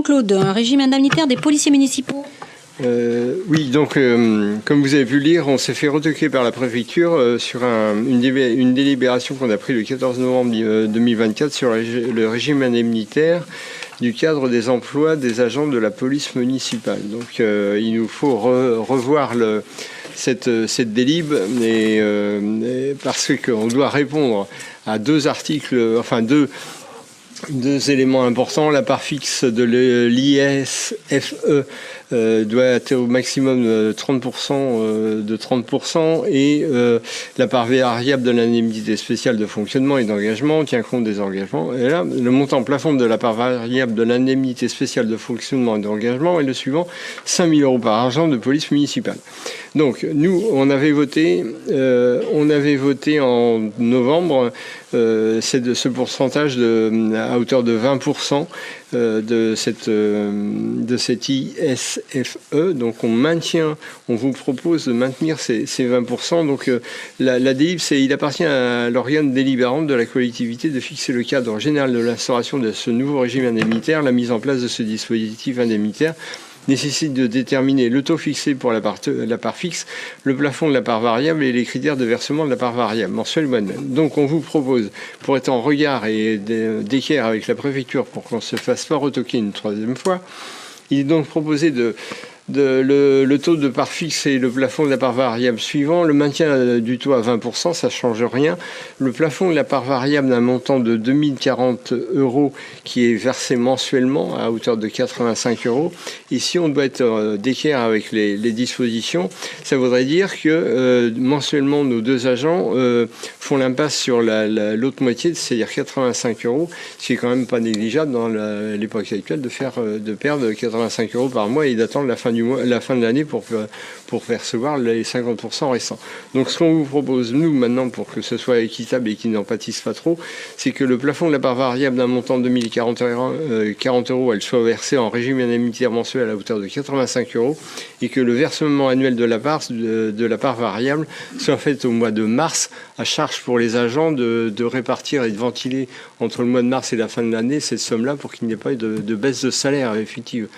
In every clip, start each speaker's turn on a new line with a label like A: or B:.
A: Jean-Claude, un régime indemnitaire des policiers municipaux.
B: Oui, donc comme vous avez pu le lire, on s'est fait retoquer par la préfecture sur une délibération qu'on a prise le 14 novembre 2024 sur le régime indemnitaire du cadre des emplois des agents de la police municipale. Donc il nous faut revoir cette délib parce qu'on doit répondre à deux articles, enfin deux éléments importants. La part fixe de l'ISFE doit être au maximum 30% de 30% et la part variable de l'indemnité spéciale de fonctionnement et d'engagement tient compte des engagements. Et là, le montant plafond de la part variable de l'indemnité spéciale de fonctionnement et d'engagement est le suivant, 5 000 € par agent de police municipale. Donc, nous, on avait voté en novembre ce pourcentage à hauteur de 20% de cette ISFE. Donc, on vous propose de maintenir ces 20%. Donc, la délib, il appartient à l'organe délibérant de la collectivité de fixer le cadre général de l'instauration de ce nouveau régime indemnitaire. La mise en place de ce dispositif indemnitaire nécessite de déterminer le taux fixé pour la part fixe, le plafond de la part variable et les critères de versement de la part variable, mensuelle ou annuelle. Donc on vous propose, pour être en regard et d'équerre avec la préfecture pour qu'on ne se fasse pas retoquer une troisième fois, il est donc proposé le taux de part fixe et le plafond de la part variable suivant. Le maintien du taux à 20%, ça ne change rien. Le plafond de la part variable d'un montant de 2040 € qui est versé mensuellement à hauteur de 85 €. Ici, on doit être d'équerre avec les dispositions. Ça voudrait dire que mensuellement, nos deux agents font l'impasse sur l'autre moitié, c'est-à-dire 85 €, ce qui est quand même pas négligeable dans l'époque actuelle de perdre 85 € par mois et d'attendre la fin de l'année pour percevoir les 50% restants. Donc ce qu'on vous propose, nous, maintenant, pour que ce soit équitable et qu'ils n'en pâtissent pas trop, c'est que le plafond de la part variable d'un montant de 2040 €, elle soit versée en régime indemnitaire mensuel à hauteur de 85 € et que le versement annuel de la part variable soit fait au mois de mars, à charge pour les agents de répartir et de ventiler entre le mois de mars et la fin de l'année cette somme-là pour qu'il n'y ait pas de baisse de salaire effective.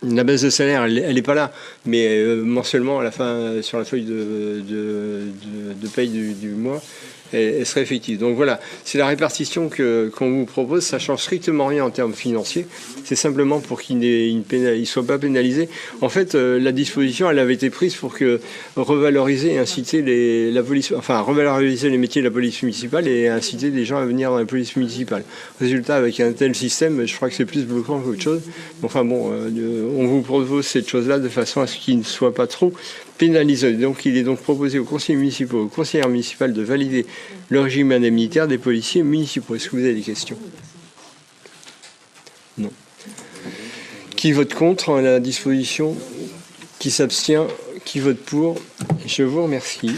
B: La baisse de salaire, elle n'est pas là, mais mensuellement, à la fin, sur la feuille de paye du mois, elle serait effective. Donc voilà, c'est la répartition qu'on vous propose. Ça ne change strictement rien en termes financiers. C'est simplement pour qu'il ne soit pas pénalisé. En fait, la disposition, elle avait été prise pour revaloriser et inciter revaloriser les métiers de la police municipale et inciter les gens à venir dans la police municipale. Résultat, avec un tel système, je crois que c'est plus bloquant qu'autre chose. Enfin bon, on vous propose cette chose-là de façon à ce qu'il ne soit pas trop pénalisé. Donc il est donc proposé aux conseillers municipaux, aux conseillères municipales de valider le régime indemnitaire des policiers municipaux. Est-ce que vous avez des questions? Non. Qui vote contre la disposition? Qui s'abstient? Qui vote pour? Je vous remercie.